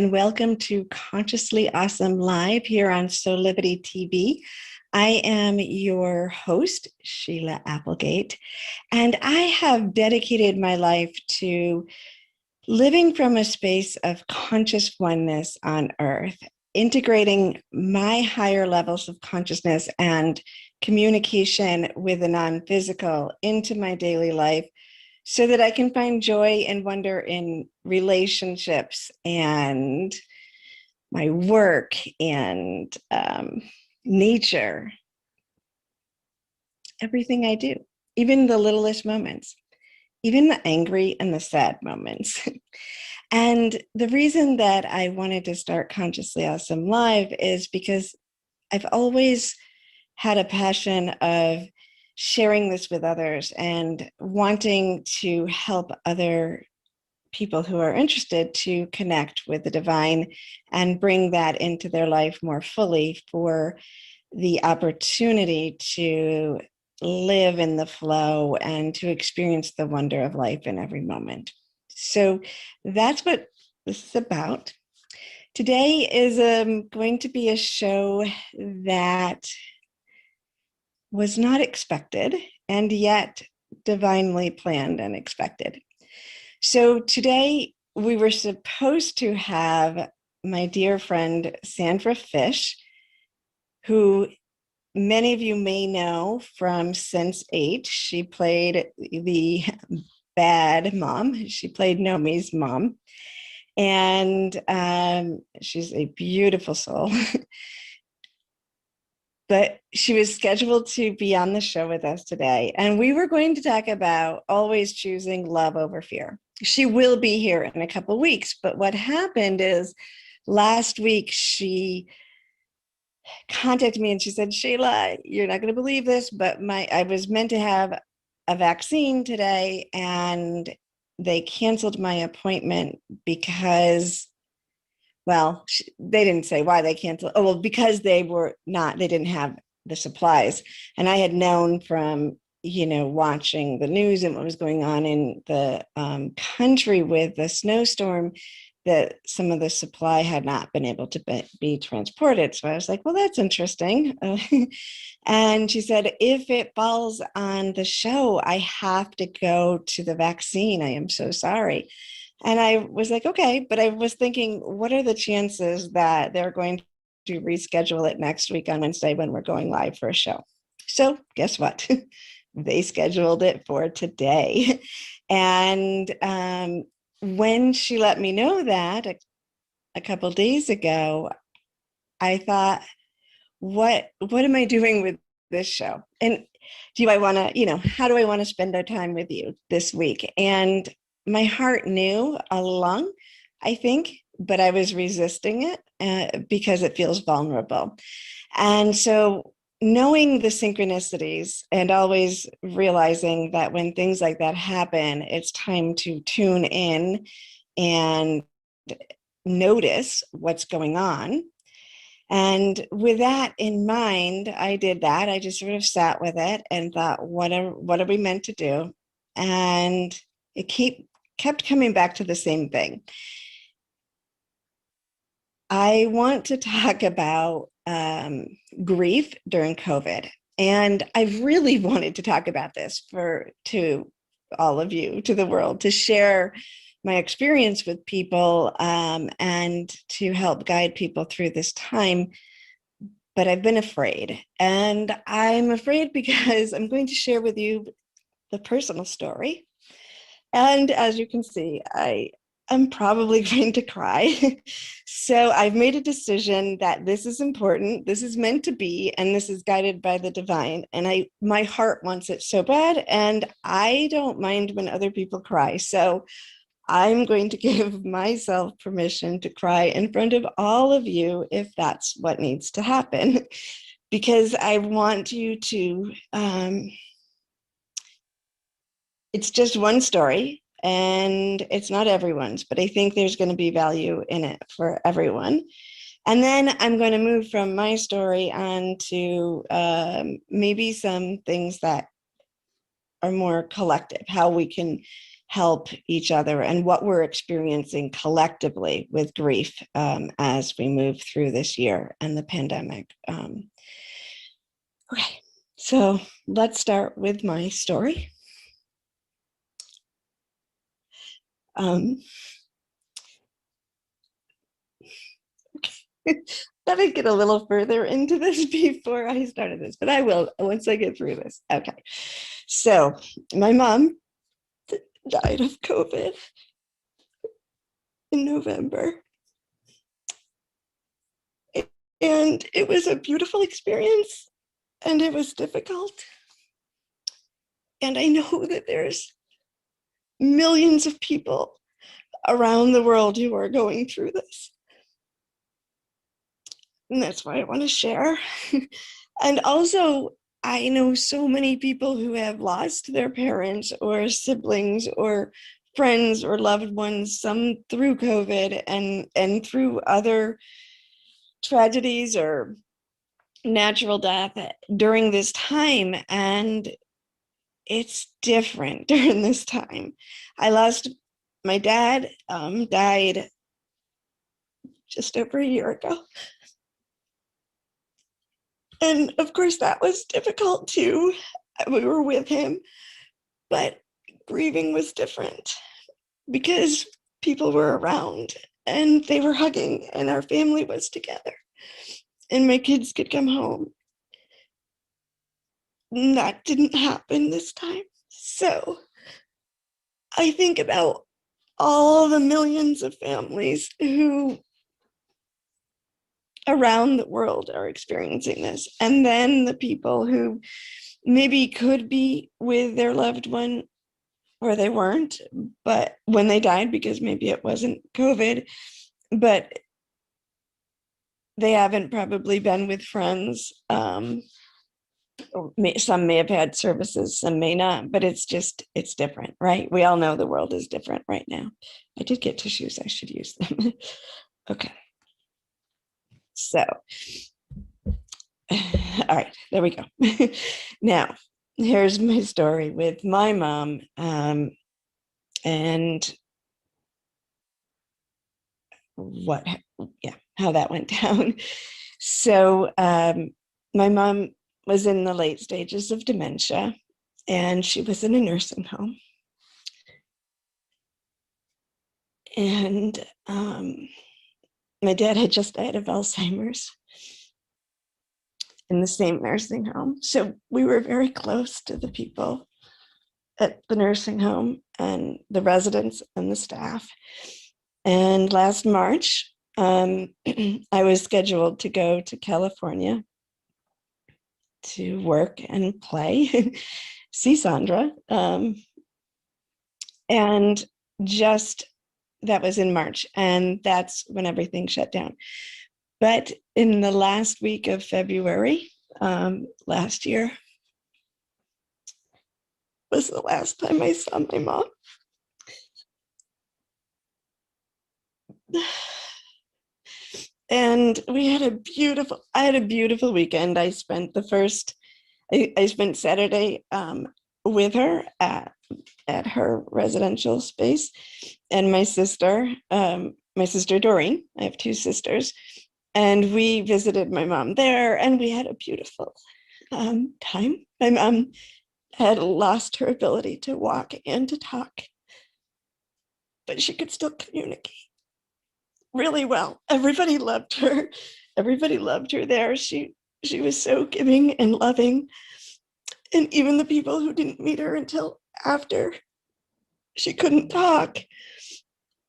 and welcome to Consciously Awesome Live here on Solivity TV. I am your host, Sheila Applegate, and I have dedicated my life to living from a space of conscious oneness on earth, integrating my higher levels of consciousness and communication with the non-physical into my daily life, so that I can find joy and wonder in relationships and my work and nature, everything I do, even the littlest moments, even the angry and the sad moments. And the reason that I wanted to start Consciously Awesome Live is because I've always had a passion of sharing this with others and wanting to help other people who are interested to connect with the divine and bring that into their life more fully, for the opportunity to live in the flow and to experience the wonder of life in every moment. So that's what this is about. Today is going to be a show that was not expected, and yet divinely planned and expected. So today we were supposed to have my dear friend Sandra Fish, who many of you may know from Sense8. She played the bad mom. She played Nomi's mom. And she's a beautiful soul. But she was scheduled to be on the show with us today. And we were going to talk about always choosing love over fear. She will be here in a couple of weeks. But what happened is last week she contacted me and she said, Sheila, you're not going to believe this, but I was meant to have a vaccine today and they canceled my appointment because, well, they didn't say why they canceled. Oh, well, because they didn't have the supplies. And I had known from, watching the news and what was going on in the country with the snowstorm, that some of the supply had not been able to be transported. So I was like, well, that's interesting. And she said, if it falls on the show, I have to go to the vaccine. I am so sorry. And I was like, okay, but I was thinking, what are the chances that they're going to reschedule it next week on Wednesday when we're going live for a show? So guess what? They scheduled it for today. And when she let me know that a couple days ago, I thought, what am I doing with this show? And how do I want to spend our time with you this week? And my heart knew all along, I think, but I was resisting it because it feels vulnerable. And so knowing the synchronicities and always realizing that when things like that happen, it's time to tune in and notice what's going on. And with that in mind, I did that. I just sort of sat with it and thought, what are we meant to do? And it kept coming back to the same thing. I want to talk about grief during COVID. And I've really wanted to talk about this to all of you, to the world, to share my experience with people and to help guide people through this time. But I've been afraid. And I'm afraid because I'm going to share with you the personal story. And as you can see, I'm probably going to cry. So I've made a decision that this is important, this is meant to be, and this is guided by the divine. And my heart wants it so bad, and I don't mind when other people cry. So I'm going to give myself permission to cry in front of all of you if that's what needs to happen, because I want you to, it's just one story. And it's not everyone's, but I think there's going to be value in it for everyone. And then I'm going to move from my story on to maybe some things that are more collective, how we can help each other and what we're experiencing collectively with grief as we move through this year and the pandemic. Okay, so let's start with my story. Let me get a little further into this before I started this, but I will once I get through this. Okay, so my mom died of COVID in November. And it was a beautiful experience, and it was difficult. And I know that there's millions of people around the world who are going through this. And that's why I want to share. And also, I know so many people who have lost their parents or siblings or friends or loved ones, some through COVID and through other tragedies or natural death during this time. And it's different during this time. I lost my dad, died just over a year ago. And of course, that was difficult too. We were with him, but grieving was different because people were around and they were hugging and our family was together and my kids could come home. And that didn't happen this time. So I think about all the millions of families who around the world are experiencing this. And then the people who maybe could be with their loved one or they weren't, but when they died, because maybe it wasn't COVID, but they haven't probably been with friends. Some may have had services, some may not, but it's different, right? We all know the world is different right now. I did get tissues, I should use them. Okay. So, all right, there we go. Now, here's my story with my mom and how that went down. So my mom was in the late stages of dementia and she was in a nursing home. And my dad had just died of Alzheimer's in the same nursing home. So we were very close to the people at the nursing home and the residents and the staff. And last March, I was scheduled to go to California to work and play, see Sandra. And just that was in March, and that's when everything shut down. But in the last week of February last year was the last time I saw my mom. And I had a beautiful weekend. I spent I spent Saturday with her at her residential space, and my sister Doreen, I have two sisters, and we visited my mom there, and we had a beautiful time. My mom had lost her ability to walk and to talk, but she could still communicate really well. Everybody loved her. Everybody loved her there. She was so giving and loving. And even the people who didn't meet her until after she couldn't talk,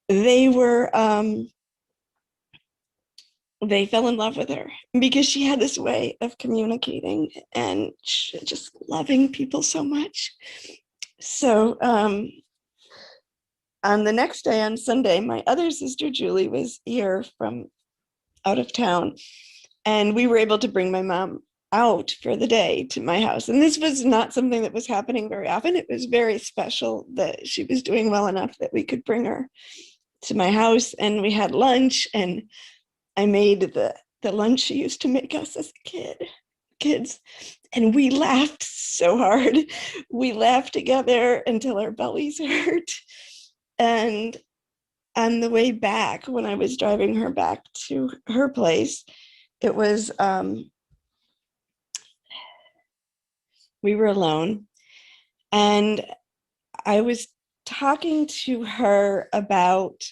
they fell in love with her because she had this way of communicating and just loving people so much. So on the next day, on Sunday, my other sister, Julie, was here from out of town, and we were able to bring my mom out for the day to my house. And this was not something that was happening very often. It was very special that she was doing well enough that we could bring her to my house, and we had lunch, and I made the lunch she used to make us as a kid. kids. And we laughed so hard. We laughed together until our bellies hurt. And on the way back, when I was driving her back to her place, it was, we were alone. And I was talking to her about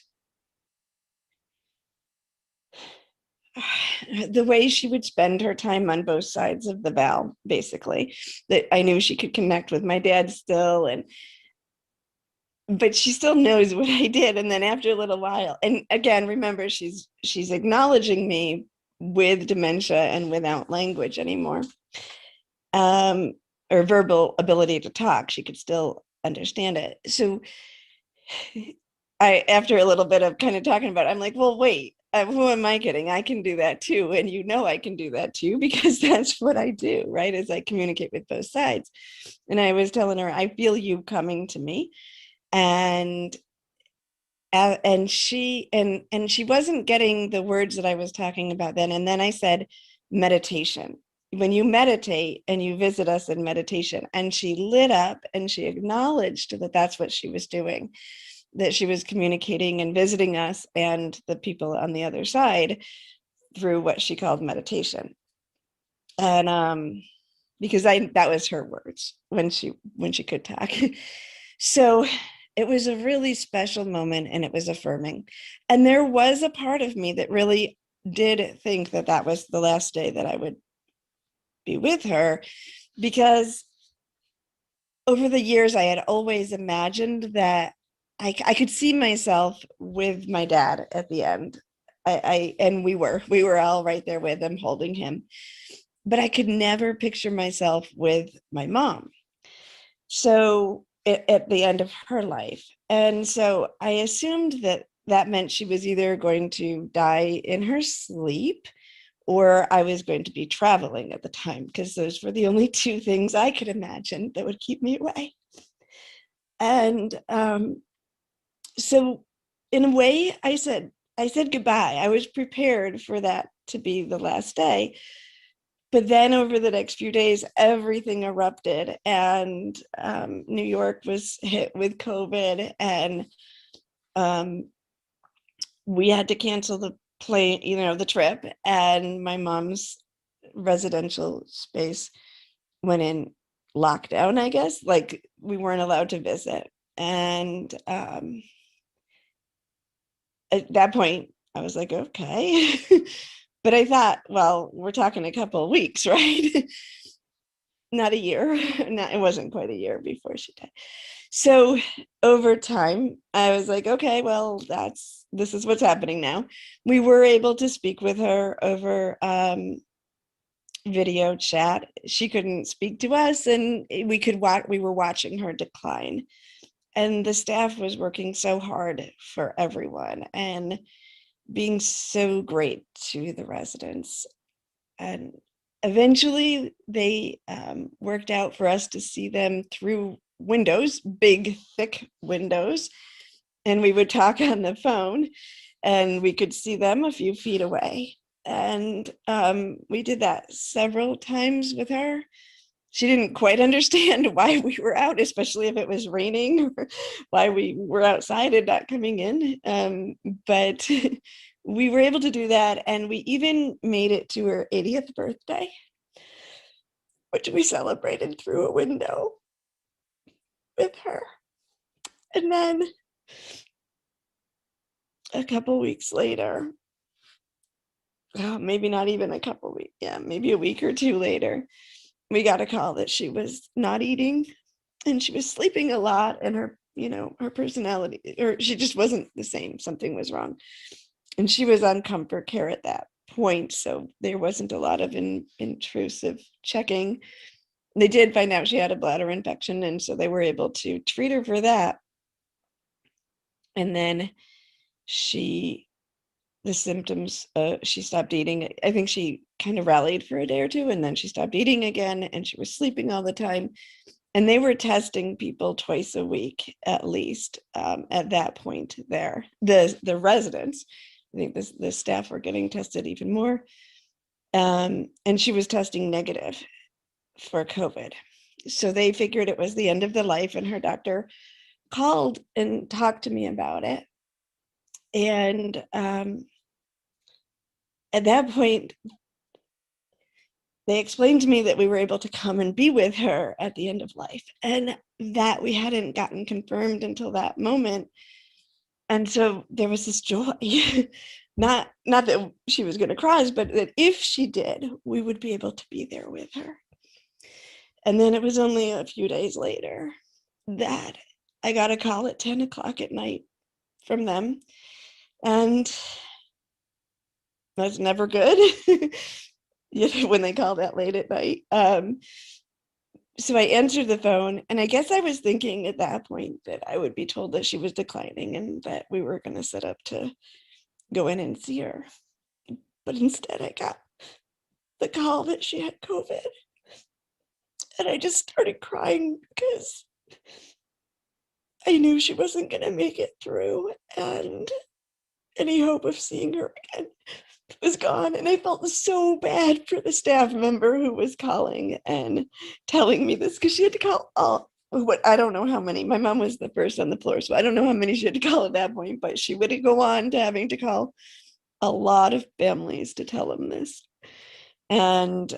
the way she would spend her time on both sides of the veil, basically, that I knew she could connect with my dad still, and but she still knows what I did. And then after a little while, and again, remember, she's acknowledging me with dementia and without language anymore, or verbal ability to talk. She could still understand it. So after a little bit of kind of talking about it, I'm like, well, wait, who am I kidding? I can do that too. And I can do that too, because that's what I do, right? As I communicate with both sides. And I was telling her, I feel you coming to me. And she wasn't getting the words that I was talking about then. And then I said, meditation. When you meditate and you visit us in meditation, and she lit up and she acknowledged that that's what she was doing, that she was communicating and visiting us and the people on the other side through what she called meditation. And because that was her words when she could talk. So it was a really special moment, and it was affirming. And there was a part of me that really did think that that was the last day that I would be with her, because over the years I had always imagined that I could see myself with my dad at the end. And we were all right there with him, holding him, but I could never picture myself with my mom. So at the end of her life. And so I assumed that meant she was either going to die in her sleep, or I was going to be traveling at the time, because those were the only two things I could imagine that would keep me away. And so in a way, I said goodbye. I was prepared for that to be the last day. But then over the next few days, everything erupted, and New York was hit with COVID, and we had to cancel the plane, the trip, and my mom's residential space went in lockdown, I guess. Like, we weren't allowed to visit. And at that point, I was like, okay. But I thought, well, we're talking a couple of weeks, right? Not a year. It wasn't quite a year before she died. So over time, I was like, okay, well, this is what's happening now. We were able to speak with her over video chat. She couldn't speak to us, and we were watching her decline. And the staff was working so hard for everyone and being so great to the residents. And eventually they worked out for us to see them through windows, big, thick windows. And we would talk on the phone, and we could see them a few feet away. And we did that several times with her. She didn't quite understand why we were out, especially if it was raining, or why we were outside and not coming in. But we were able to do that. And we even made it to her 80th birthday, which we celebrated through a window with her. And then a couple weeks later, maybe not even a couple weeks, maybe a week or two later, we got a call that she was not eating, and she was sleeping a lot, and her personality, or she just wasn't the same. Something was wrong. And she was on comfort care at that point, so there wasn't a lot of intrusive checking. They did find out she had a bladder infection, and so they were able to treat her for that. And then the symptoms, she stopped eating. I think she kind of rallied for a day or two, and then she stopped eating again, and she was sleeping all the time. And they were testing people twice a week, at least, at that point there. The residents, I think the staff were getting tested even more. And she was testing negative for COVID. So they figured it was the end of the life, and her doctor called and talked to me about it. And at that point, they explained to me that we were able to come and be with her at the end of life, and that we hadn't gotten confirmed until that moment. And so there was this joy, not that she was going to cross, but that if she did, we would be able to be there with her. And then it was only a few days later that I got a call at 10 o'clock at night from them. And that's never good when they call that late at night. So I answered the phone, and I guess I was thinking at that point that I would be told that she was declining and that we were going to set up to go in and see her. But instead I got the call that she had COVID. And I just started crying because I knew she wasn't going to make it through, and any hope of seeing her again was gone. And I felt so bad for the staff member who was calling and telling me this, because she had to call I don't know how many. My mom was the first on the floor, so I don't know how many she had to call at that point, but she would go on to having to call a lot of families to tell them this. And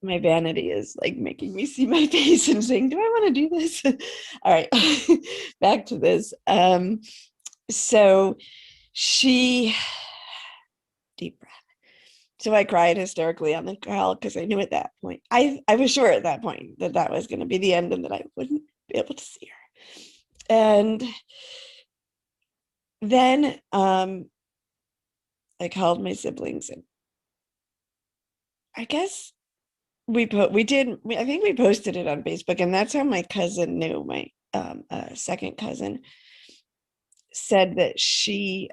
my vanity is like making me see my face and saying, do I want to do this? All right, back to this. So she, deep breath. So I cried hysterically on the call because I knew at that point, I was sure at that point that that was going to be the end and that I wouldn't be able to see her. And then I called my siblings, and I guess I think we posted it on Facebook, and that's how my cousin knew. My second cousin said that she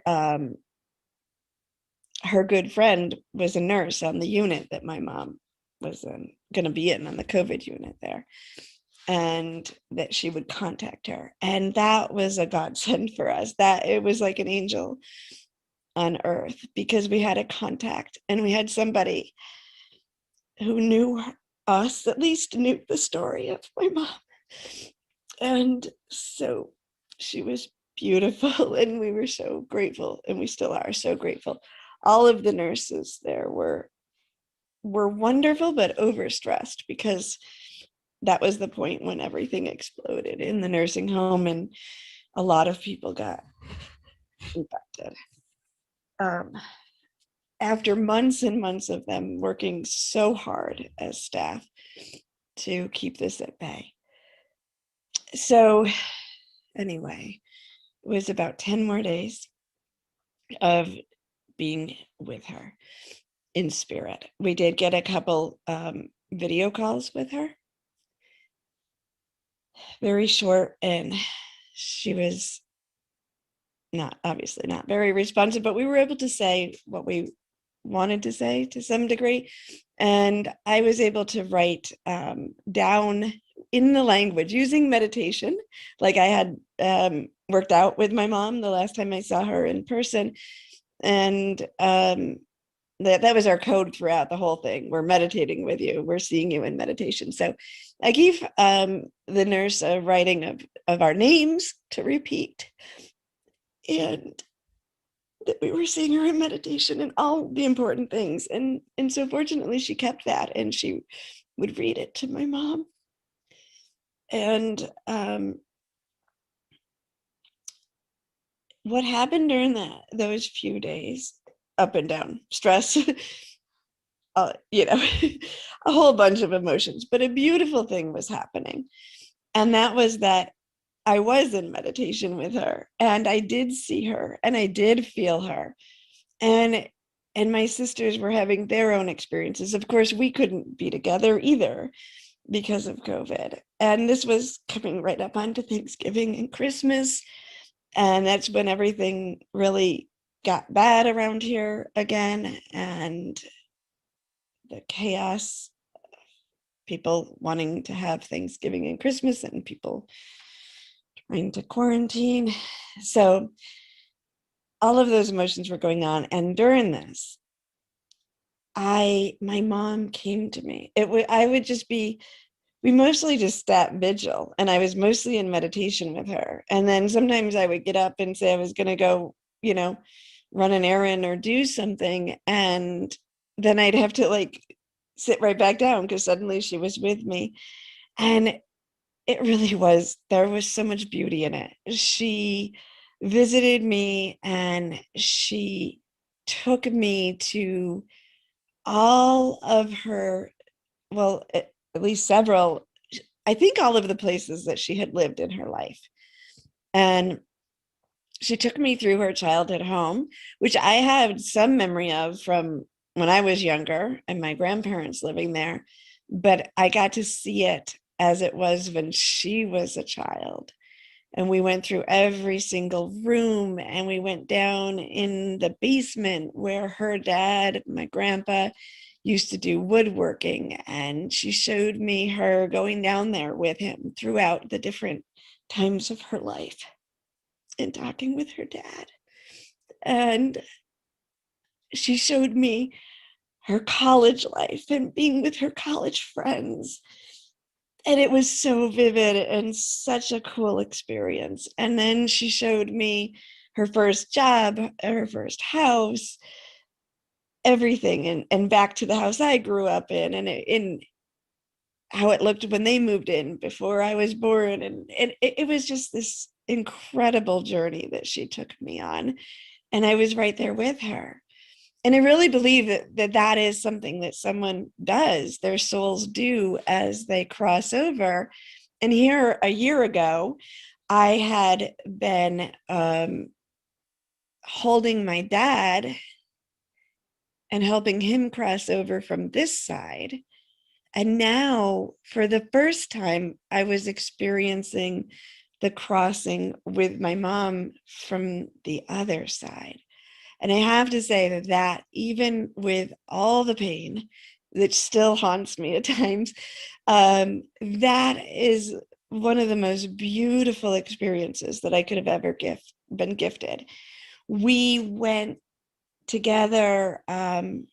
her good friend was a nurse on the unit that my mom was going to be in, on the COVID unit there, and that she would contact her. And that was a godsend for us. That it was like an angel on earth, because we had a contact and we had somebody who knew us, at least knew the story of my mom. And so she was beautiful, and we were so grateful, and we still are so grateful. All of the nurses there were wonderful, but overstressed, because that was the point when everything exploded in the nursing home and a lot of people got infected. After months and months of them working so hard as staff to keep this at bay. So anyway, it was about 10 more days of being with her in spirit. We did get a couple video calls with her, very short, and she was obviously not very responsive, but we were able to say what we wanted to say to some degree. And I was able to write down in the language using meditation, like I had worked out with my mom the last time I saw her in person. And that was our code throughout the whole thing. We're meditating with you. We're seeing you in meditation. So I gave the nurse a writing of our names to repeat, and that we were seeing her in meditation and all the important things. And so fortunately she kept that, and she would read it to my mom. And what happened during those few days, up and down, stress, a whole bunch of emotions, but a beautiful thing was happening. And that was that I was in meditation with her, and I did see her, and I did feel her. And my sisters were having their own experiences. Of course, we couldn't be together either because of COVID. And this was coming right up onto Thanksgiving and Christmas. And that's when everything really got bad around here again. And the chaos, people wanting to have Thanksgiving and Christmas, and people trying to quarantine. So all of those emotions were going on. And during this, my mom came to me. I would just be, we mostly just sat vigil, and I was mostly in meditation with her. And then sometimes I would get up and say I was going to go, run an errand or do something. And then I'd have to like sit right back down because suddenly she was with me. And it really was, there was so much beauty in it. She visited me and she took me to all of her, well, at least several, I think all of the places that she had lived in her life. And she took me through her childhood home, which I had some memory of from when I was younger and my grandparents living there. But I got to see it as it was when she was a child. And we went through every single room, and we went down in the basement where her dad, my grandpa, used to do woodworking. And she showed me her going down there with him throughout the different times of her life and talking with her dad. And she showed me her college life and being with her college friends. And it was so vivid and such a cool experience. And then she showed me her first job, her first house, everything, and back to the house I grew up in, and in how it looked when they moved in before I was born. And it was just this incredible journey that she took me on. And I was right there with her. And I really believe that is something that someone does, their souls do as they cross over. And here a year ago, I had been holding my dad and helping him cross over from this side. And now, for the first time, I was experiencing the crossing with my mom from the other side. And I have to say that even with all the pain that still haunts me at times, that is one of the most beautiful experiences that I could have ever been gifted. We went together. I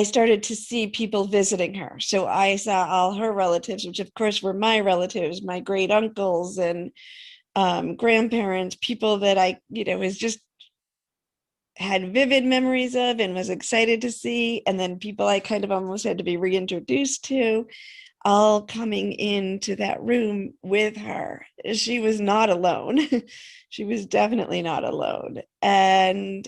started to see people visiting her. So I saw all her relatives, which of course were my relatives, my great uncles and grandparents, people that I, was just had vivid memories of and was excited to see. And then people I kind of almost had to be reintroduced to, all coming into that room with her. She was not alone. She was definitely not alone. And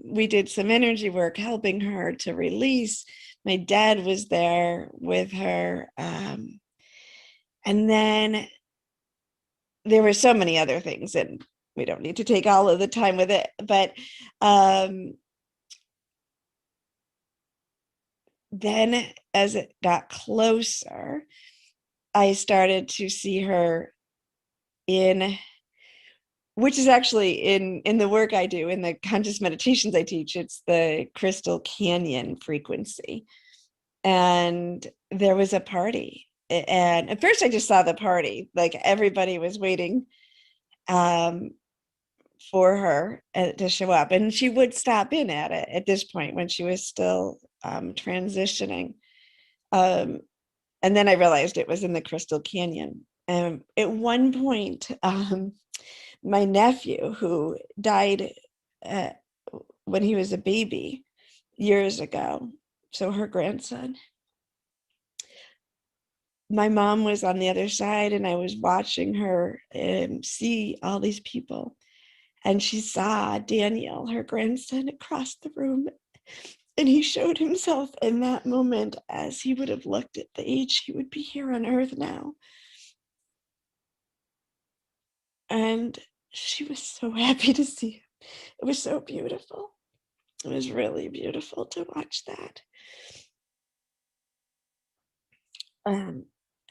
we did some energy work helping her to release. My dad was there with her. And then there were so many other things, and we don't need to take all of the time with it. But then as it got closer, I started to see her in, which is actually in the work I do, in the conscious meditations I teach, it's the crystal canyon frequency. And there was a party. And at first I just saw the party, like everybody was waiting for her to show up. And she would stop in at it at this point when she was still transitioning. And then I realized it was in the Crystal Canyon. At one point, my nephew, who died when he was a baby years ago, so her grandson, my mom was on the other side, and I was watching her see all these people. And she saw Daniel, her grandson, across the room. And he showed himself in that moment as he would have looked at the age he would be here on earth now. And she was so happy to see him. It was so beautiful. It was really beautiful to watch that.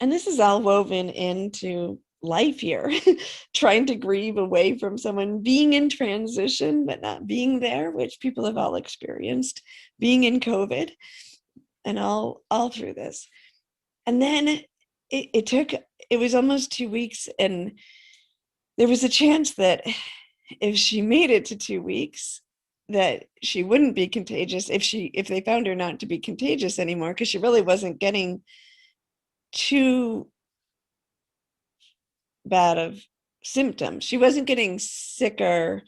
And this is all woven into life here, trying to grieve away from someone, being in transition, but not being there, which people have all experienced, being in COVID and all through this. And then it was almost 2 weeks, and there was a chance that if she made it to 2 weeks, that she wouldn't be contagious if they found her not to be contagious anymore, because she really wasn't getting too bad of symptoms. She wasn't getting sicker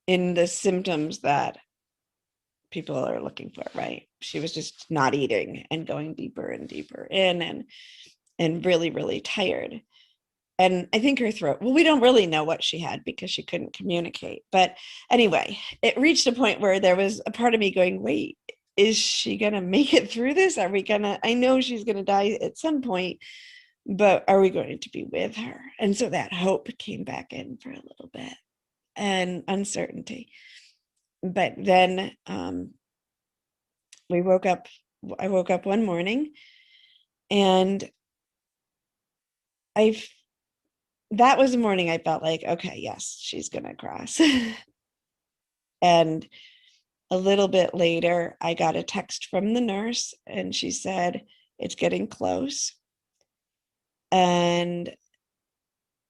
in the symptoms that people are looking for, right? She was just not eating and going deeper and deeper in and really, really tired. And I think her throat, well, we don't really know what she had because she couldn't communicate. But anyway, it reached a point where there was a part of me going, wait, is she going to make it through this? Are we going to, I know she's going to die at some point, but are we going to be with her? And so that hope came back in for a little bit, and uncertainty. But then I woke up one morning, and that was the morning I felt like, okay, yes, she's going to cross. And a little bit later, I got a text from the nurse, and she said, it's getting close. And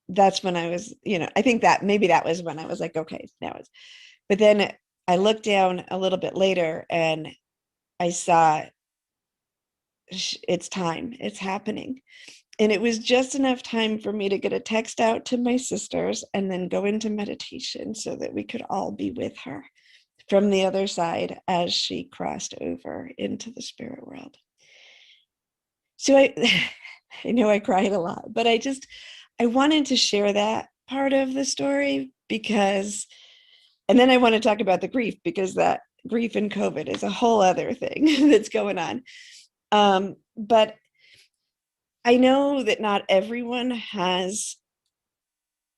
that's when I was, I think that maybe that was when I was like, okay, now it's, but then I looked down a little bit later and I saw it's time, it's happening. And it was just enough time for me to get a text out to my sisters and then go into meditation so that we could all be with her from the other side as she crossed over into the spirit world. So I know I cried a lot, but I wanted to share that part of the story because, and then I want to talk about the grief, because that grief and COVID is a whole other thing that's going on. But I know that not everyone has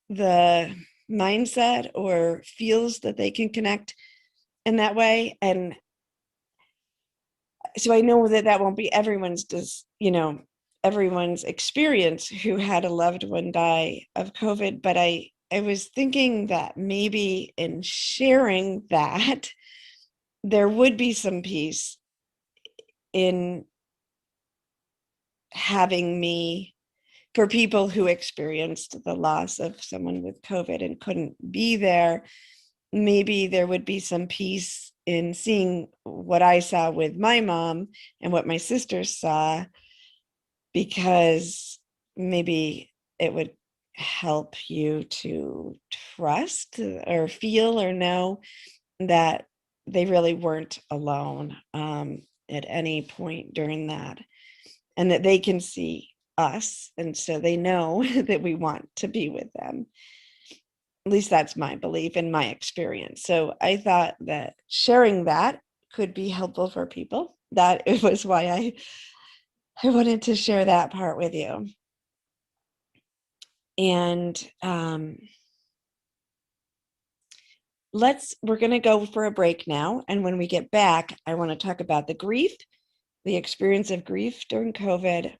the mindset or feels that they can connect in that way. And so I know that won't be everyone's experience who had a loved one die of COVID. But I was thinking that maybe in sharing that, there would be some peace in having me, for people who experienced the loss of someone with COVID and couldn't be there, maybe there would be some peace in seeing what I saw with my mom and what my sisters saw, because maybe it would help you to trust or feel or know that they really weren't alone at any point during that, and that they can see us, and so they know that we want to be with them. At least that's my belief and my experience. So I thought that sharing that could be helpful for people. That it was why I wanted to share that part with you. And we're going to go for a break now. And when we get back, I want to talk about the grief, the experience of grief during COVID,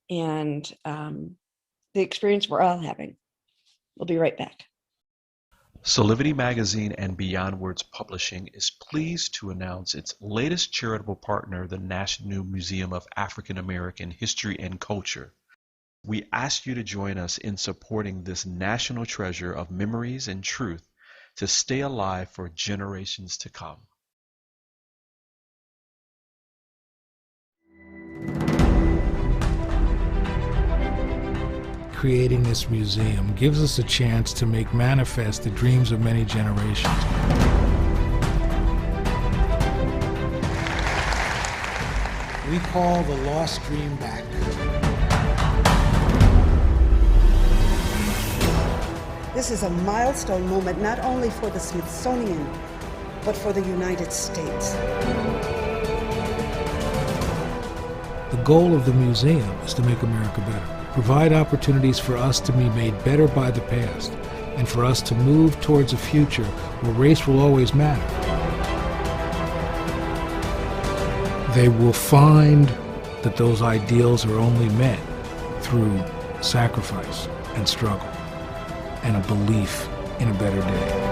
and the experience we're all having. We'll be right back. Solivity Magazine and Beyond Words Publishing is pleased to announce its latest charitable partner, the National Museum of African American History and Culture. We ask you to join us in supporting this national treasure of memories and truth to stay alive for generations to come. Creating this museum gives us a chance to make manifest the dreams of many generations. We call the lost dream back. This is a milestone moment not only for the Smithsonian, but for the United States. The goal of the museum is to make America better. Provide opportunities for us to be made better by the past, and for us to move towards a future where race will always matter. They will find that those ideals are only met through sacrifice and struggle and a belief in a better day.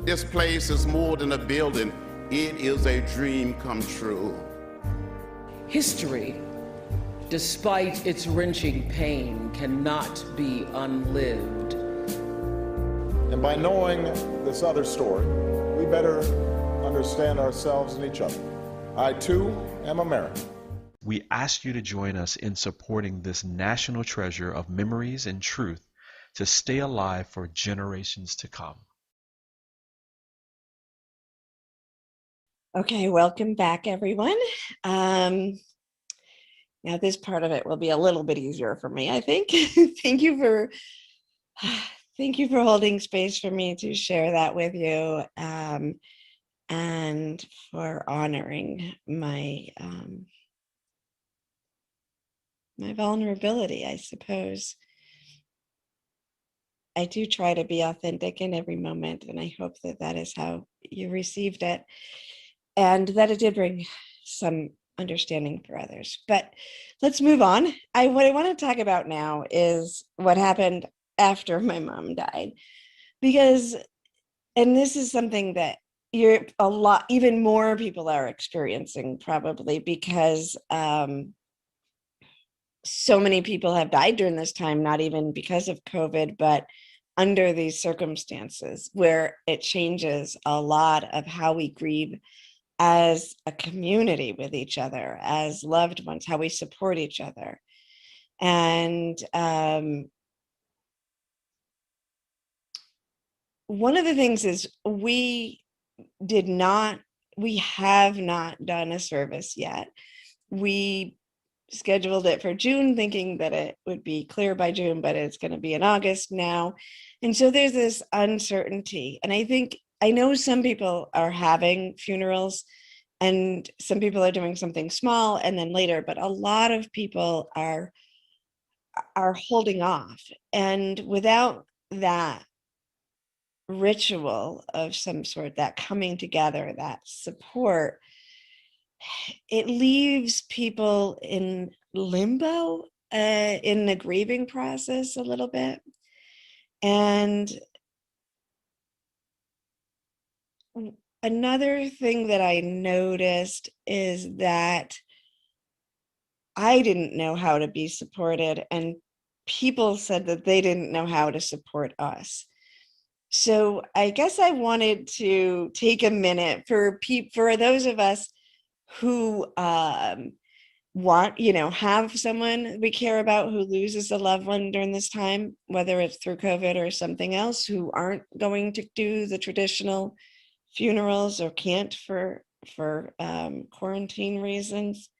This place is more than a building. It is a dream come true. History, despite its wrenching pain, cannot be unlived. And by knowing this other story, we better understand ourselves and each other. I, too, am American. We ask you to join us in supporting this national treasure of memories and truth to stay alive for generations to come. Okay, welcome back, everyone. Now this part of it will be a little bit easier for me, I think. Thank you for holding space for me to share that with you, and for honoring my my vulnerability, I suppose. I do try to be authentic in every moment, and I hope that that is how you received it, and that it did bring some understanding for others. But let's move on. What I want to talk about now is what happened after my mom died, because, and this is something that even more people are experiencing probably, because so many people have died during this time, not even because of COVID, but under these circumstances where it changes a lot of how we grieve as a community with each other, as loved ones, how we support each other. And one of the things is we have not done a service yet. We scheduled it for June, thinking that it would be clear by June, but it's going to be in August now. And so there's this uncertainty. And I know some people are having funerals and some people are doing something small and then later, but a lot of people are holding off. And without that ritual of some sort, that coming together, that support, it leaves people in limbo in the grieving process a little bit. And another thing that I noticed is that I didn't know how to be supported, and people said that they didn't know how to support us. So I guess I wanted to take a minute for those of us who have someone we care about who loses a loved one during this time, whether it's through COVID or something else, who aren't going to do the traditional funerals or can't for quarantine reasons.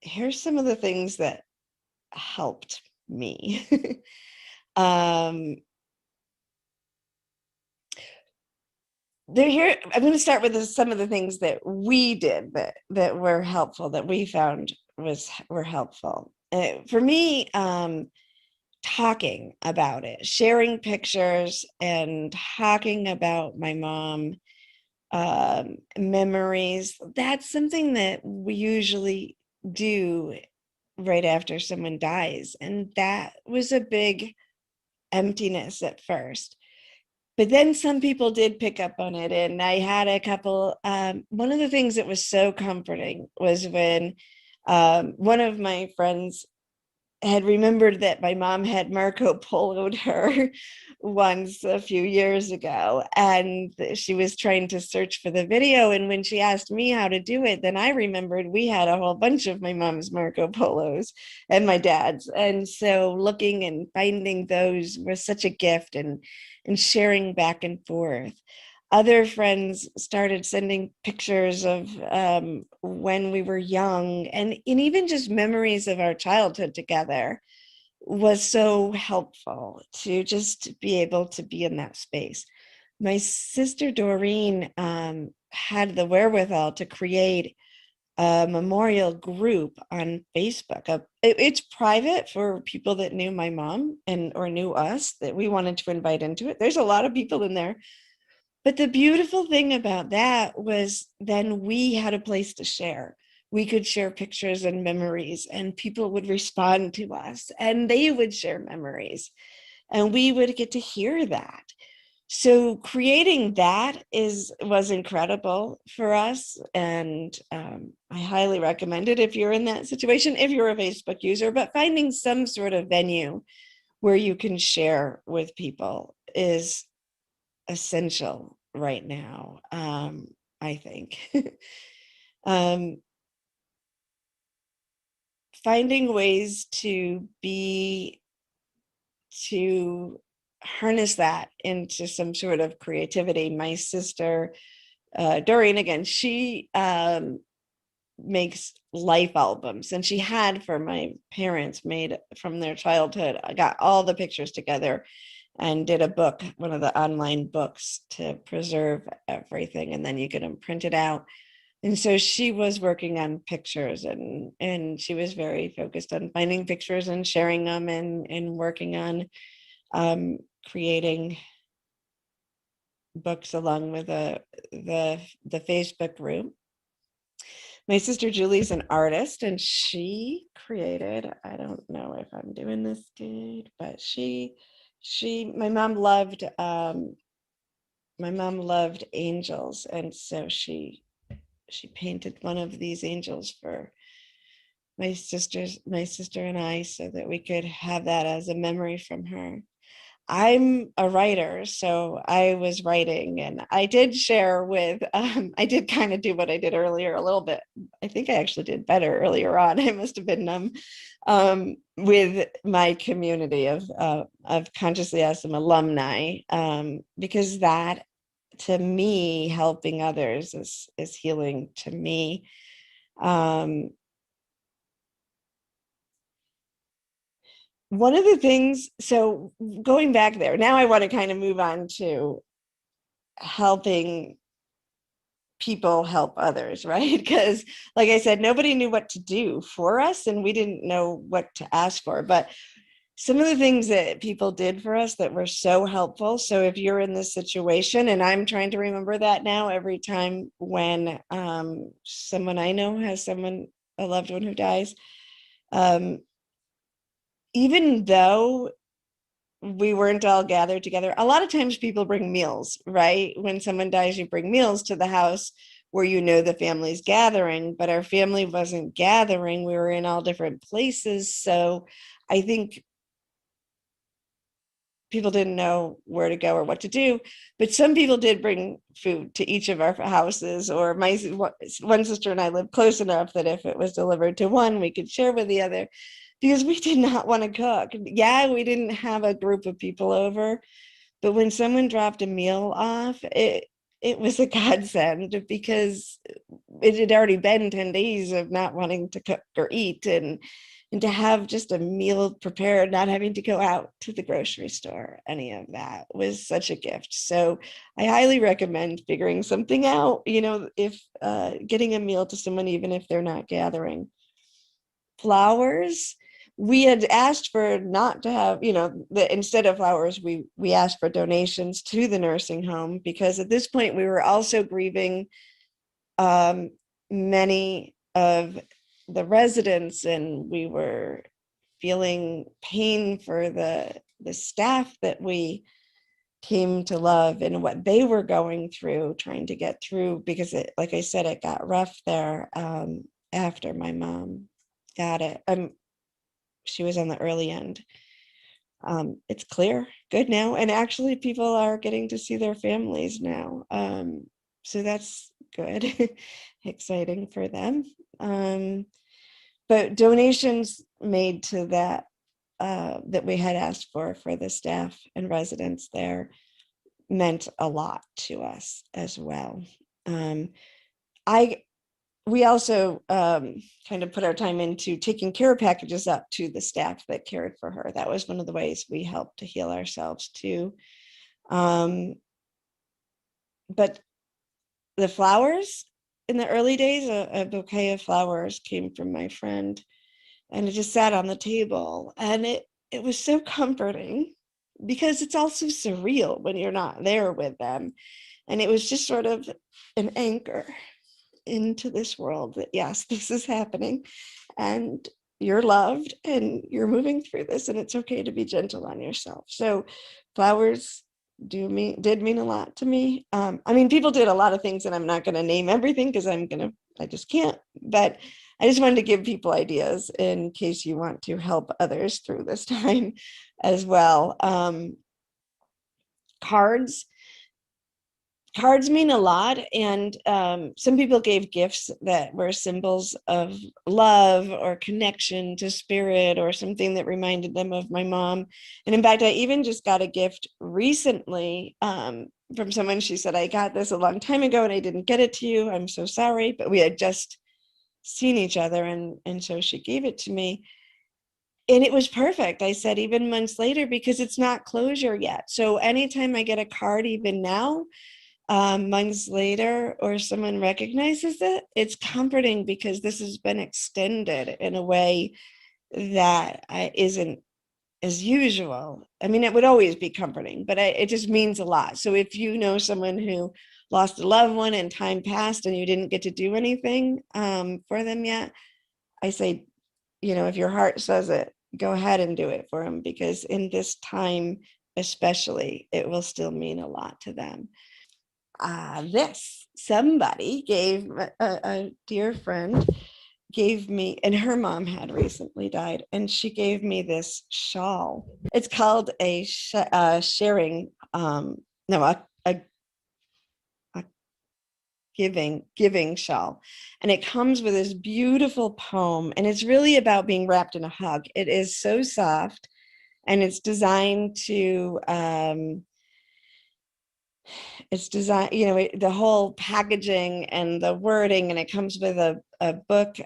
Here's some of the things that helped me. I'm going to start with some of the things that we did that were helpful, that we found were helpful. For me, talking about it, sharing pictures and talking about my mom, memories, that's something that we usually do right after someone dies. And that was a big emptiness at first. But then some people did pick up on it, and I had a couple. One of the things that was so comforting was when one of my friends had remembered that my mom had Marco Polo'd her once a few years ago, and she was trying to search for the video. And when she asked me how to do it, then I remembered we had a whole bunch of my mom's Marco Polos and my dad's. And so looking and finding those was such a gift, and sharing back and forth. Other friends started sending pictures of when we were young, and even just memories of our childhood together was so helpful to just be able to be in that space. My sister Doreen had the wherewithal to create a memorial group on Facebook. It's private for people that knew my mom or knew us, that we wanted to invite into it. There's a lot of people in there. But the beautiful thing about that was then we had a place to share. We could share pictures and memories, and people would respond to us, and they would share memories, and we would get to hear that. So creating that was incredible for us, and I highly recommend it if you're in that situation, if you're a Facebook user. But finding some sort of venue where you can share with people is essential right now, I think. um, Finding ways to harness that into some sort of creativity. My sister, Doreen, again, she makes life albums, and she had for my parents made from their childhood. I got all the pictures together and did a book, one of the online books, to preserve everything, and then you can print it out. And so she was working on pictures, and she was very focused on finding pictures and sharing them, and working on creating books along with the Facebook group. My sister Julie's an artist, and she created, I don't know if I'm doing this good, but my mom loved angels, and so she painted one of these angels for my sister and I, so that we could have that as a memory from her. I'm a writer, so I was writing, and I did share with, I did kind of do what I did earlier a little bit. I think I actually did better earlier on. I must have been with my community of Consciously Awesome alumni, because that, to me, helping others is healing to me. One of the things, so going back there, now I want to kind of move on to helping people help others, right? Because, like I said, nobody knew what to do for us, and we didn't know what to ask for. But some of the things that people did for us that were so helpful. So if you're in this situation, and I'm trying to remember that now every time when someone I know has a loved one who dies, even though we weren't all gathered together. A lot of times people bring meals, right? When someone dies, you bring meals to the house where the family's gathering, but our family wasn't gathering. We were in all different places. So I think people didn't know where to go or what to do, but some people did bring food to each of our houses, or my one sister and I lived close enough that if it was delivered to one, we could share with the other, because we did not want to cook. Yeah, we didn't have a group of people over, but when someone dropped a meal off, it was a godsend, because it had already been 10 days of not wanting to cook or eat, and to have just a meal prepared, not having to go out to the grocery store, any of that was such a gift. So I highly recommend figuring something out, if getting a meal to someone, even if they're not gathering. Flowers, we had asked for not to have, instead of flowers, we asked for donations to the nursing home, because at this point we were also grieving many of the residents, and we were feeling pain for the staff that we came to love, and what they were going through, trying to get through, because it, like I said, it got rough there after my mom got it. She was on the early end. It's clear, good now, and actually people are getting to see their families now. So that's good, exciting for them. But donations made to that that we had asked for the staff and residents there meant a lot to us as well. We also kind of put our time into taking care packages up to the staff that cared for her. That was one of the ways we helped to heal ourselves too. But the flowers, in the early days, a bouquet of flowers came from my friend, and it just sat on the table, and it was so comforting, because it's also surreal when you're not there with them. And it was just sort of an anchor into this world that, yes, this is happening, and you're loved, and you're moving through this, and it's okay to be gentle on yourself. So flowers did mean a lot to me. I mean, people did a lot of things, and I'm not going to name everything because I just can't. But I just wanted to give people ideas in case you want to help others through this time as well. Cards mean a lot, and some people gave gifts that were symbols of love or connection to spirit, or something that reminded them of my mom. And in fact, I even just got a gift recently from someone. She said, I got this a long time ago and I didn't get it to you, I'm so sorry, but we had just seen each other, and so she gave it to me. And it was perfect. I said, even months later, because it's not closure yet. So anytime I get a card, even now, months later, or someone recognizes it, it's comforting, because this has been extended in a way that isn't as usual. I mean, it would always be comforting, but it just means a lot. So if you know someone who lost a loved one and time passed and you didn't get to do anything for them yet, I say, if your heart says it, go ahead and do it for them, because in this time especially, it will still mean a lot to them. Somebody gave, a dear friend gave me, and her mom had recently died, and she gave me this shawl. It's called a sharing, no, a giving shawl, and it comes with this beautiful poem, and it's really about being wrapped in a hug. It is so soft, and it's designed to the whole packaging and the wording, and it comes with a book,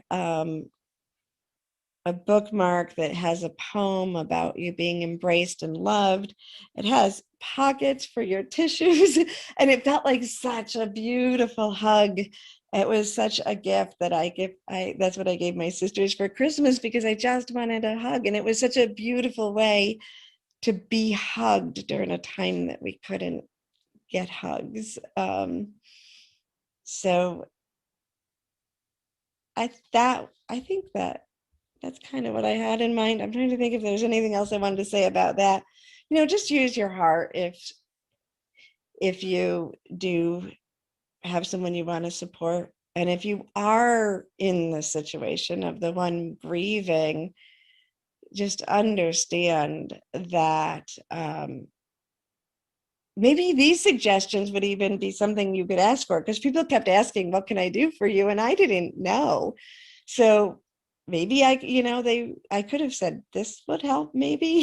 a bookmark that has a poem about you being embraced and loved. It has pockets for your tissues, and it felt like such a beautiful hug. It was such a gift that that's what I gave my sisters for Christmas, because I just wanted a hug, and it was such a beautiful way to be hugged during a time that we couldn't get hugs. So I think that's kind of what I had in mind. I'm trying to think if there's anything else I wanted to say about that. Just use your heart if you do have someone you want to support. And if you are in the situation of the one grieving, just understand that maybe these suggestions would even be something you could ask for, because people kept asking, what can I do for you? And I didn't know. So maybe I could have said this would help, maybe,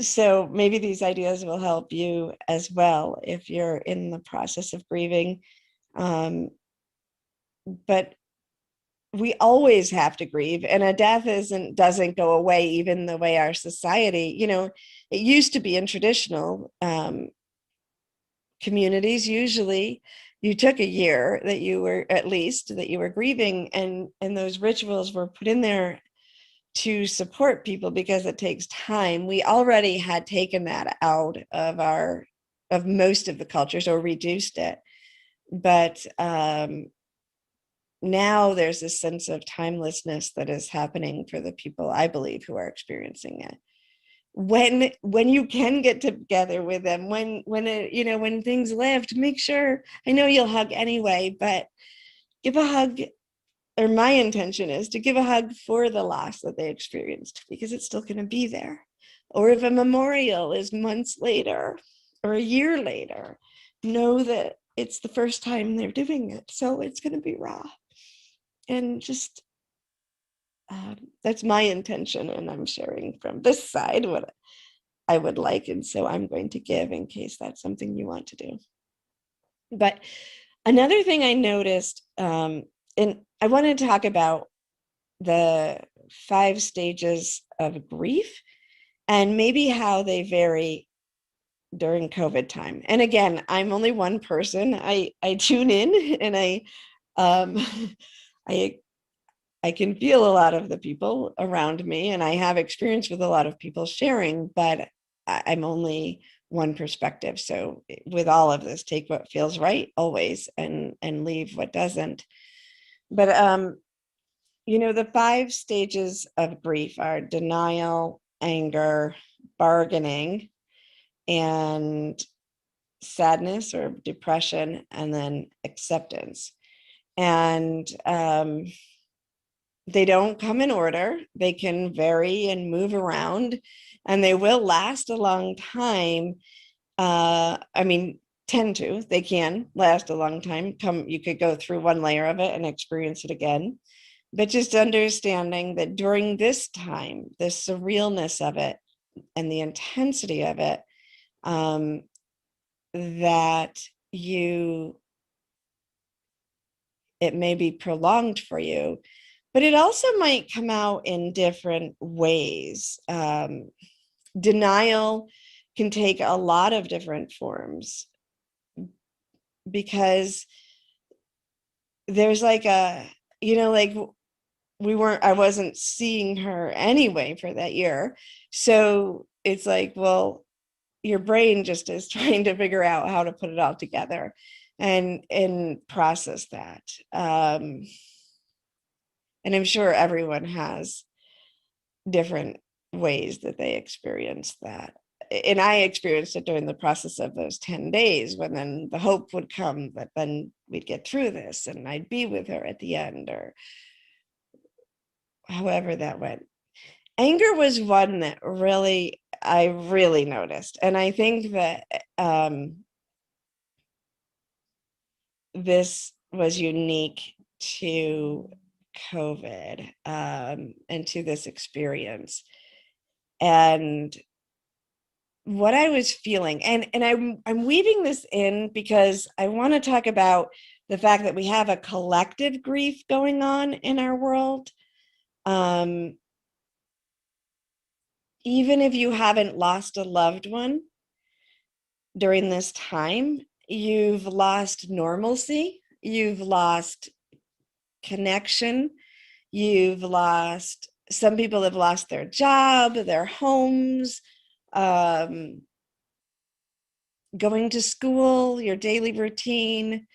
so maybe these ideas will help you as well if you're in the process of grieving. But we always have to grieve, and a death doesn't go away, even the way our society, it used to be in traditional communities. Usually you took a year that you were grieving, and those rituals were put in there to support people, because it takes time. We already had taken that out of most of the cultures, or reduced it. But now there's a sense of timelessness that is happening for the people, I believe, who are experiencing it. When you can get together with them, when things lift, make sure, I know you'll hug anyway, but give a hug, or my intention is to give a hug for the loss that they experienced, because it's still going to be there. Or if a memorial is months later or a year later, know that it's the first time they're doing it, so it's going to be raw. And just that's my intention, and I'm sharing from this side what I would like, and so I'm going to give in case that's something you want to do. But another thing I noticed, and I wanted to talk about the 5 stages of grief, and maybe how they vary during COVID time. And again, I'm only one person. I tune in, and I can feel a lot of the people around me, and I have experience with a lot of people sharing, but I'm only one perspective. So with all of this, take what feels right always, and leave what doesn't. But the 5 stages of grief are denial, anger, bargaining, and sadness or depression, and then acceptance. And they don't come in order. They can vary and move around, and they will last a long time. I mean, they can last a long time. You could go through one layer of it and experience it again. But just understanding that during this time, the surrealness of it and the intensity of it, that it may be prolonged for you, but it also might come out in different ways. Denial can take a lot of different forms, because there's like like I wasn't seeing her anyway for that year. So it's like, well, your brain just is trying to figure out how to put it all together and process that. And I'm sure everyone has different ways that they experience that. And I experienced it during the process of those 10 days, when then the hope would come that then we'd get through this and I'd be with her at the end, or however that went. Anger was one that I really noticed. And I think that this was unique to COVID, and to this experience. And what I was feeling, and I'm weaving this in because I want to talk about the fact that we have a collective grief going on in our world. Even if you haven't lost a loved one during this time, you've lost normalcy, you've lost connection, some people have lost their job, their homes, going to school, your daily routine.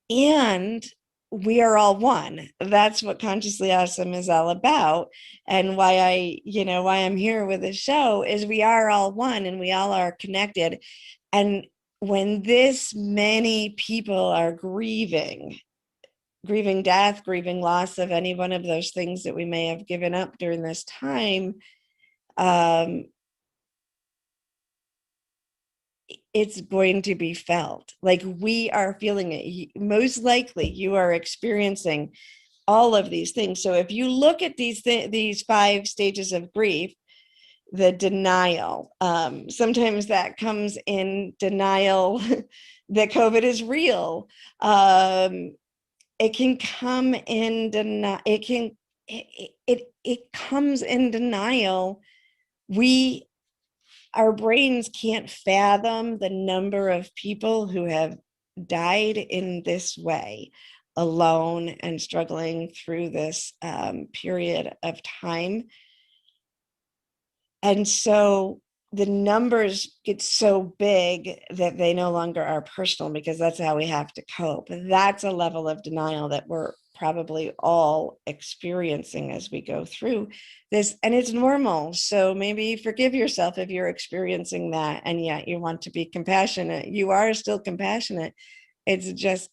And we are all one. That's what Consciously Awesome is all about. And why I'm here with this show is we are all one, and we all are connected. And when this many people are grieving death, grieving loss of any one of those things that we may have given up during this time, it's going to be felt. Like, we are feeling it. Most likely you are experiencing all of these things. So if you look at these 5 stages of grief, the denial, sometimes that comes in denial that COVID is real. It can come in denial. It comes in denial. Our brains can't fathom the number of people who have died in this way, alone and struggling through this period of time. And so the numbers get so big that they no longer are personal, because that's how we have to cope. That's a level of denial that we're probably all experiencing as we go through this, and it's normal. So maybe forgive yourself if you're experiencing that, and yet you want to be compassionate. You are still compassionate. It's just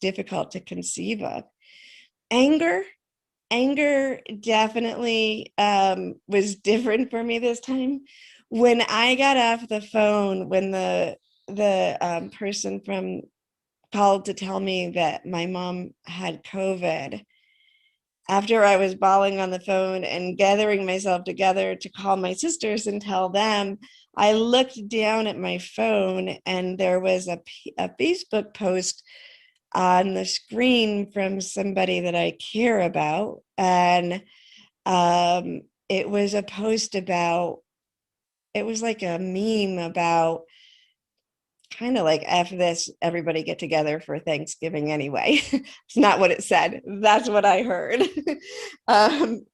difficult to conceive of. Anger definitely was different for me this time. When I got off the phone, when the person from called to tell me that my mom had COVID, after I was bawling on the phone and gathering myself together to call my sisters and tell them, I looked down at my phone, and there was a Facebook post on the screen from somebody that I care about. And it was a post about, it was like a meme about, kind of like, after this, everybody get together for Thanksgiving anyway. It's not what it said. That's what I heard. And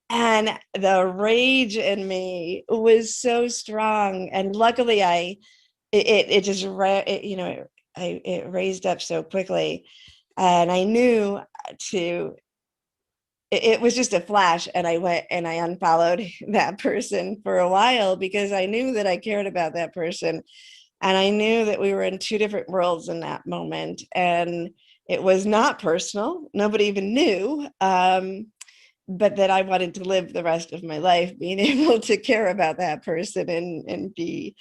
the rage in me was so strong. And luckily it raised up so quickly. And I knew to it was just a flash, and I went and I unfollowed that person for a while because I knew that I cared about that person, and I knew that we were in two different worlds in that moment, and it was not personal. Nobody even knew, but that I wanted to live the rest of my life being able to care about that person and be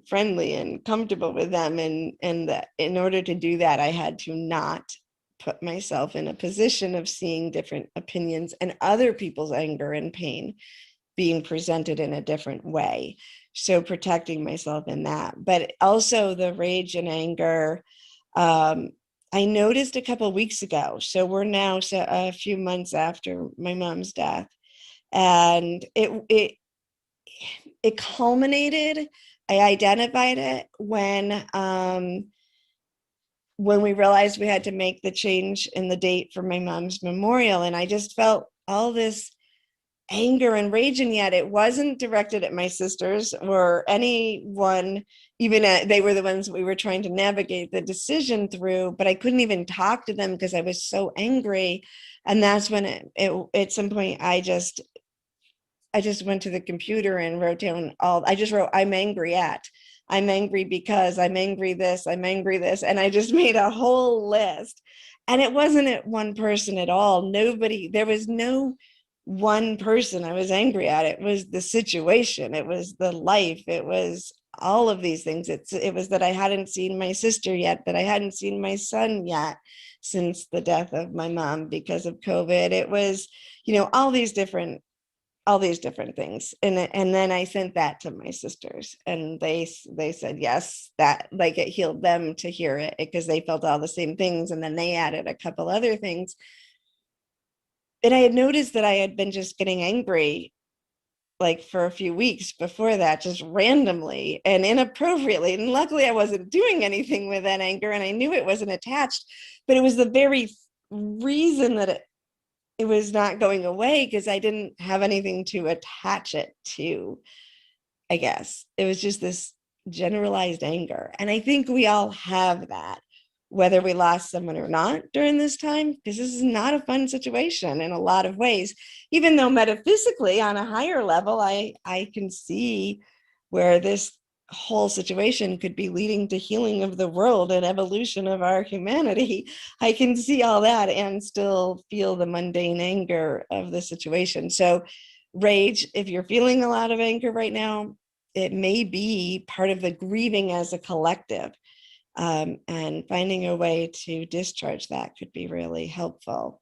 friendly and comfortable with them, and that in order to do that, I had to not put myself in a position of seeing different opinions and other people's anger and pain being presented in a different way. So protecting myself in that, but also the rage and anger. I noticed a couple of weeks ago. So we're now a few months after my mom's death, and it culminated. I identified it when we realized we had to make the change in the date for my mom's memorial, and I just felt all this anger and rage, and yet it wasn't directed at my sisters or anyone, even they were the ones we were trying to navigate the decision through, but I couldn't even talk to them because I was so angry. And that's when at some point I just went to the computer and wrote down I just wrote, I'm angry because, I'm angry this, and I just made a whole list. And it wasn't at one person at all. There was no one person I was angry at. It was the situation, it was the life, it was all of these things. It was that I hadn't seen my sister yet, that I hadn't seen my son yet since the death of my mom because of COVID. It was, all these different things, and then I sent that to my sisters, and they said yes, that like it healed them to hear it because they felt all the same things, and then they added a couple other things. And I had noticed that I had been just getting angry like for a few weeks before that, just randomly and inappropriately, and luckily I wasn't doing anything with that anger, and I knew it wasn't attached, but it was the very reason that it was not going away because I didn't have anything to attach it to. I guess it was just this generalized anger. And I think we all have that, whether we lost someone or not during this time, because this is not a fun situation in a lot of ways, even though metaphysically on a higher level, I can see where this whole situation could be leading to healing of the world and evolution of our humanity. I can see all that and still feel the mundane anger of the situation. So rage, if you're feeling a lot of anger right now, it may be part of the grieving as a collective, and finding a way to discharge that could be really helpful.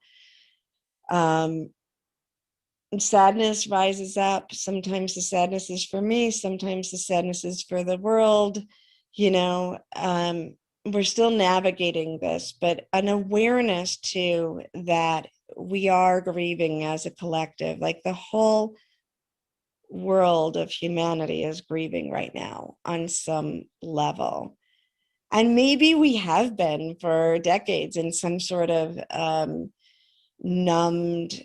Sadness rises up. Sometimes the sadness is for me, sometimes the sadness is for the world. We're still navigating this, but an awareness too that we are grieving as a collective, like the whole world of humanity is grieving right now on some level. And maybe we have been for decades in some sort of numbed,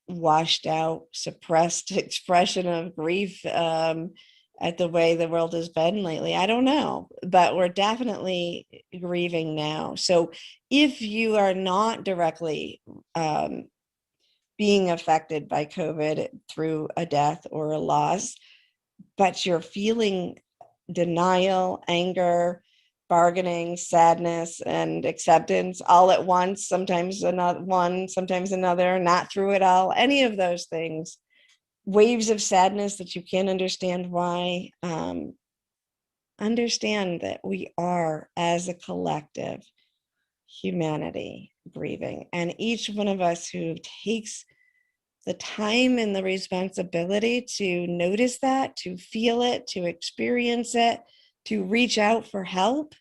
washed out, suppressed expression of grief at the way the world has been lately. I don't know, but we're definitely grieving now. So if you are not directly being affected by COVID through a death or a loss, but you're feeling denial, anger, bargaining, sadness, and acceptance all at once, sometimes one, sometimes another, not through it all, any of those things, waves of sadness that you can't understand why, understand that we are, as a collective, humanity grieving. And each one of us who takes the time and the responsibility to notice that, to feel it, to experience it, to reach out for help,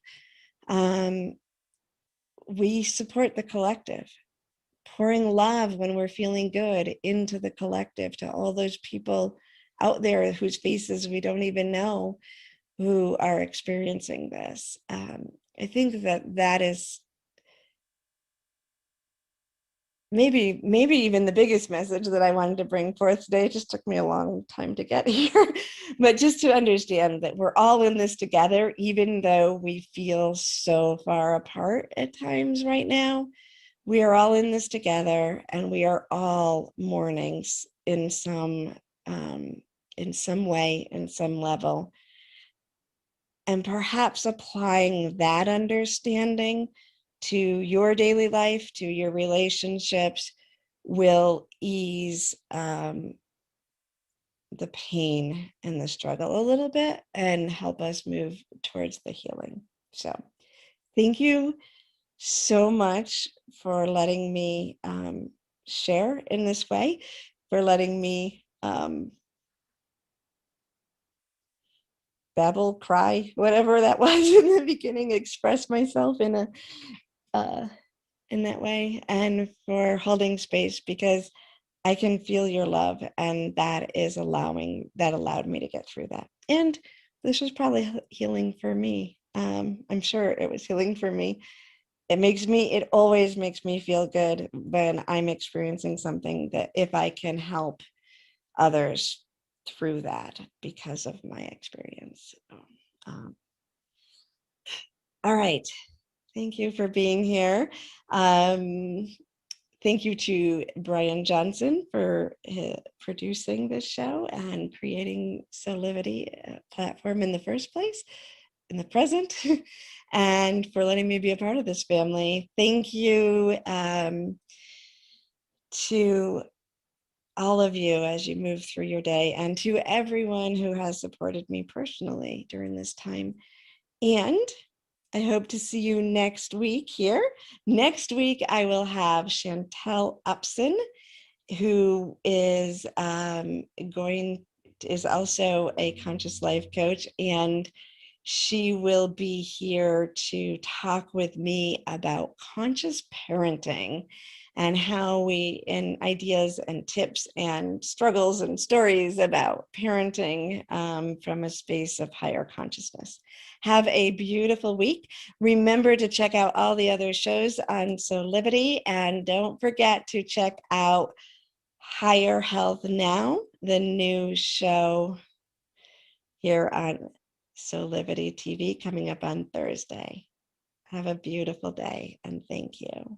we support the collective, pouring love when we're feeling good into the collective to all those people out there whose faces we don't even know who are experiencing this. I think that is maybe even the biggest message that I wanted to bring forth today. It just took me a long time to get here, but just to understand that we're all in this together, even though we feel so far apart at times right now. we are all in this together, and we are all mourning in some way, in some level. And perhaps applying that understanding to your daily life, to your relationships, will ease the pain and the struggle a little bit and help us move towards the healing. So thank you so much for letting me share in this way, for letting me babble, cry, whatever that was in the beginning, express myself in that way, and for holding space, because I can feel your love, and that allowed me to get through that. And this was probably healing for me. I'm sure it was healing for me. It always makes me feel good when I'm experiencing something, that if I can help others through that because of my experience. All right. Thank you for being here. Thank you to Brian Johnson for producing this show and creating Solivity platform in the first place, in the present, and for letting me be a part of this family. Thank you to all of you as you move through your day, and to everyone who has supported me personally during this time. And I hope to see you next week here. Next week, I will have Chantel Upson, who is also a conscious life coach, and she will be here to talk with me about conscious parenting and how ideas and tips and struggles and stories about parenting from a space of higher consciousness. Have a beautiful week. Remember to check out all the other shows on Solivity, and don't forget to check out Higher Health Now, the new show here on Solivity TV, coming up on Thursday. Have a beautiful day, and thank you.